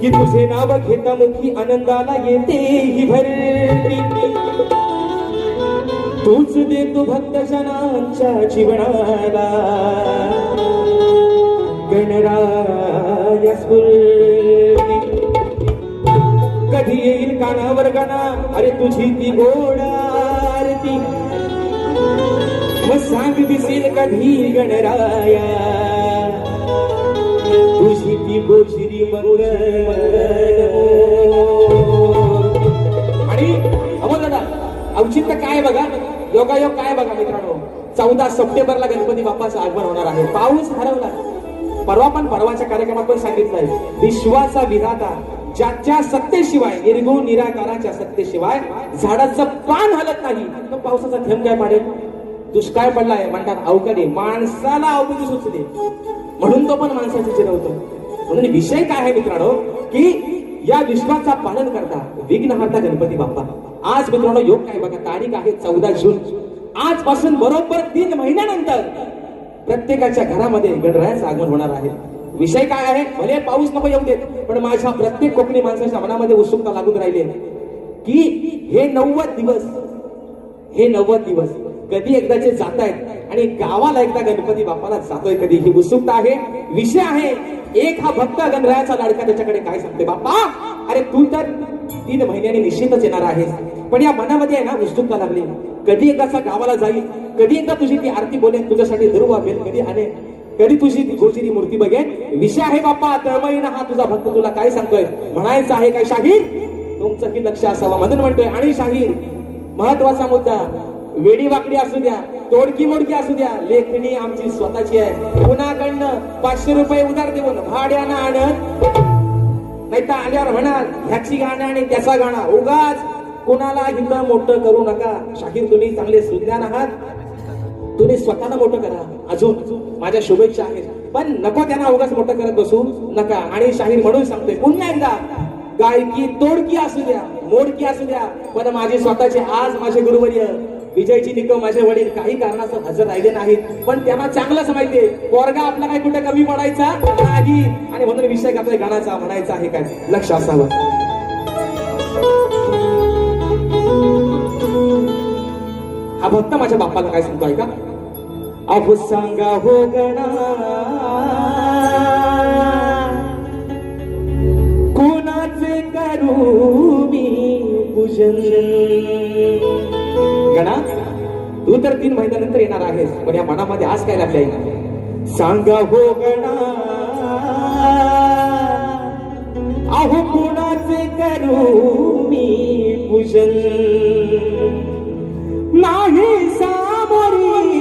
की तुझे नाव घेता मुखी आनंदाला येते ही भरती. तूच देतो भक्त जनांच्या जीवनाला गणराय स्फूर्ती. कधी येईल कानावर गाणा अरे तुझी ती गोड आरती. मग सांग दिसेल कधी गणराया तुझी ती गोचिरी मंगल. आणि अमोल दादा औचित्य काय बघा, योगायोग काय बघा मित्रांनो. 14 सप्टेंबरला गणपती बाप्पाचं आगमन होणार आहे. पाऊस हरवला. परवा पण परवाच्या कार्यक्रमात पण सांगितलंय विश्वाचा विधाता ज्याच्या सत्तेशिवाय निर्गुण निराकाराच्या सत्तेशिवाय झाडाचं पान हलत नाही तर पावसाचा थेंब काय पाडेल. दुष्काळ पडलाय म्हणतात अवकाळी माणसाला अवकाळी सुचले म्हणून तो पण माणसाचे चिरवतो. म्हणून विषय काय आहे मित्रांनो की या विश्वाचा पालन करता विघ्नहर्ता गणपती बाप्पा. आज मित्रांनो योग काय बघा, तारीख आहे 14 जून. आजपासून बरोबर 3 महिन्यानंतर प्रत्येकाच्या घरामध्ये गणरायाचं आगमन होणार आहे. विषय काय आहे, भले पाऊस नको येऊ देत पण माझ्या प्रत्येक कोकणी माणसाच्या मनामध्ये उत्सुकता लागून राहिली की हे 90 दिवस कधी एकदाचे जात आहेत आणि गावाला एकदा गणपती बाप्पाला जातोय कधी, ही उत्सुकता आहे. विषय आहे एक हा भक्त गणरायाचा लाडका त्याच्याकडे काय सांगते, बाप्पा अरे तू तर 3 महिन्यांनी निश्चितच येणार आहेस. पण या मनामध्ये आहे ना उत्सुकता लागली, कधी एकदाचा गावाला जाईल, कधी एकदा तुझी ती आरती बोलेन, तुझ्यासाठी धरू वापेल, कधी आणे, कधी तुझी गोचरी मूर्ती बघेन. विषय आहे बाप्पा तळमळीनं हा तुझा भक्त तुला काय सांगतोय, म्हणायचं आहे काय शाहीर तुमचं की लक्ष असावं म्हणून म्हणतोय. आणि शाहीर महत्वाचा मुद्दा, वेडी वाकडी असू द्या, तोडकी मोडकी असू द्या, लेखणी आमची स्वतःची आहे. कुणाकडनं 500 रुपये उधार देऊन भाड्यानं आणत नाही तर आल्यावर म्हणाल ह्याची गाणं आणि त्याचा गाणं. उगाच कुणाला हिथं मोठं करू नका. शाहीर तुम्ही चांगले सुज्ञान आहात, तुम्ही स्वतःला मोठं करा. अजून माझ्या शुभेच्छा आहेत पण नको त्यांना उगाच मोठं करत बसू नका. आणि शाहीर म्हणून सांगतोय पुन्हा एकदा, गायकी तोडकी असू द्या, मोडकी असू द्या, पण माझे स्वतःचे. आज माझे गुरुवर्य विजयजी निकम माझे वडील काही कारणास्तव हजर राहिले नाहीत पण त्यांना चांगलंच माहितीये पोरगा आपला काही कुठे कमी पडायचा नाही. आणि म्हणून विषय आपल्या गाण्याचा म्हणायचा आहे काय लक्ष असावं. हा भक्त माझ्या बाप्पाला काय सांगतोय का, अहो सांगा हो गणा कोणाचे करू मी पूजन. गणा तू तर 3 महिन्यानंतर येणार आहेस पण या मनामध्ये आज काय लागले, सांगा हो गणा अहो कोणाचे करू मी पूजन. नाही सामोरी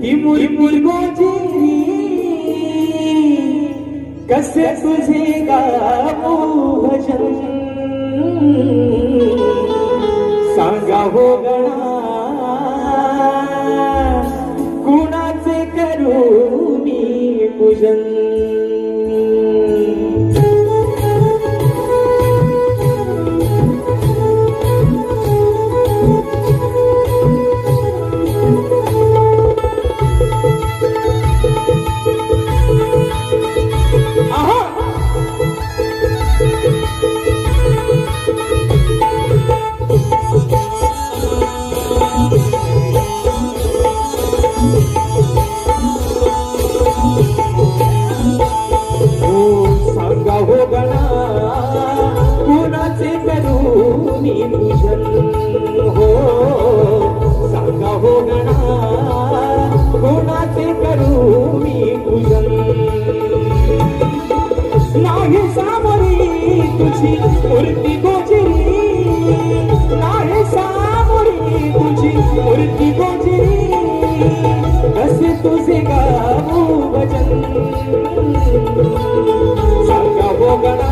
ती मुरमुर गोजिरी कसे तुझे गाऊ भजन. सांगा हो गणा कुणाचे करू मी पूजन. मूर्ती गोजिरी नाही सामोरी तुझी मूर्ती गोजिरी कसे तुझे गाऊ भजन. सांगा हो गणा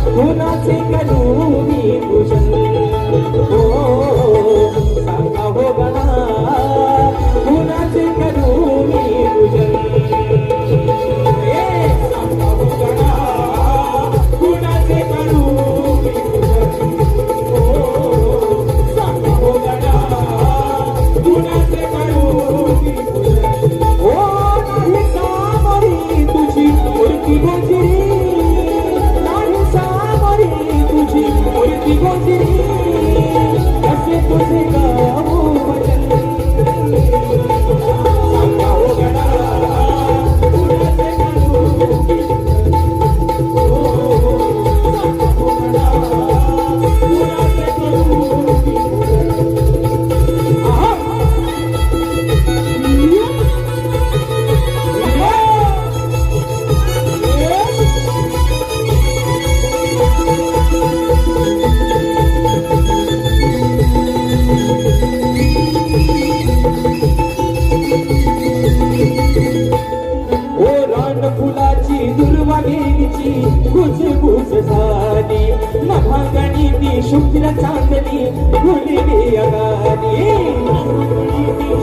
कुणाचे करू मी पूजन. हो सांगा हो गणा कुणाचे करू मी पूजन. सांगा हो गणा कुणाचे करू मी पूजन. हो सांगा हो गणा पान फुलाची दुर्वा गेलीची कुजबुज झाली नभागणी ती शुक्र चांदणी फुलली अगाली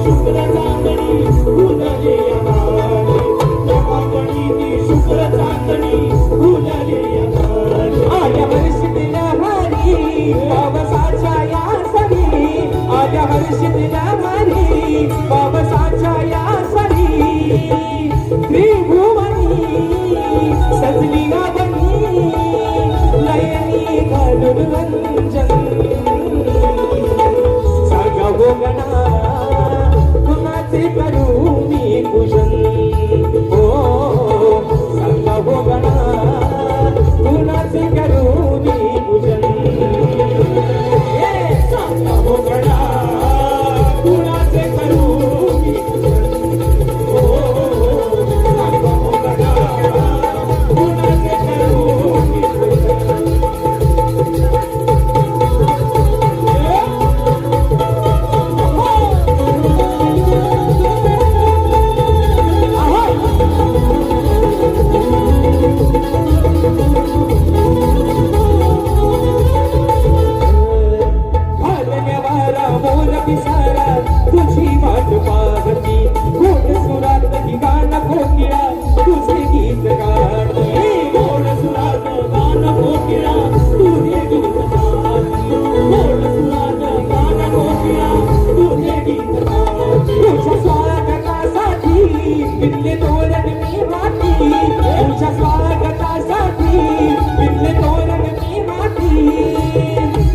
शुक्र चांदणी फुलली अगाली नभागणी ती शुक्र चांदणी फुलली अगाली आल्या वर्षीतल्या भारी पावसाच्या या सरी आल्या वर्षीतल्या भारी पावसाच्या या सरी त्रिभुवनी सजली गावनी लयनी घालून रंजन सांगा हो गणा कुणाचे करू मी पूजन हो सांगा हो गणा कुणाचे करू मी पूजन सांगा हो गणा कुणाचे करू मी पूजन हो सांगा हो गणा कुणाचे करू मी पूजन तुझी वाट पाहती गोड सुरात गाण कोकिळा तुझे गीत गाती गोड सुरात गाण कोकिळा तुझे गीत गाती गोड सुरात गाण कोकिळा तुझे गीत गाती तुझ्या स्वागतासाठी विणले तोरण मी हाती तुझ्या स्वागतासाठी विणले तोरण मी हाती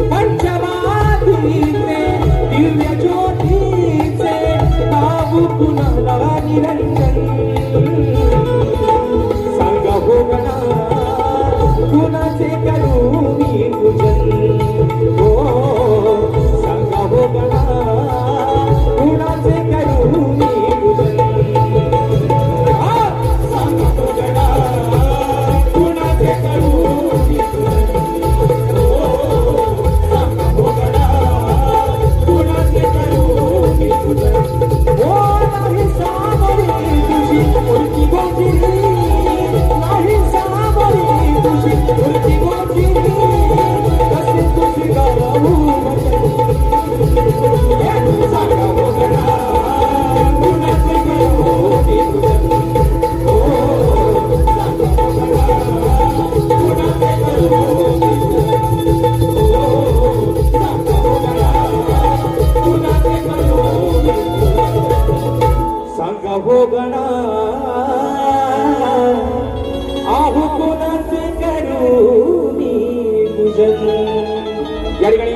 पंचवादीचे दिव्य ज्योतीचे नाव कुणाला निरंजन सांगा हो गणा कुणाचे करू मी पूजन हो सांगा हो गणा कुणाचे करू मी पूजन सांगा हो गणा कुणाचे करू मी पूजन हो सांगा हो गणा कुणाचे करू मी पूजन हो नाही सावरी तुझी उलटी गोजिरी नाही सावरी तुझी उलटी गोजिरी कसे तुझी गाऊ सांगा हो गणा कुणाचे करू मी पूजन हो सांगा हो गणा कुणाचे करू मी पूजन हो सांगा हो गणा कुणाचे करू मी पूजन सांगा हो गणा आहो कोणाचे करू मी पूजन या ठिकाणी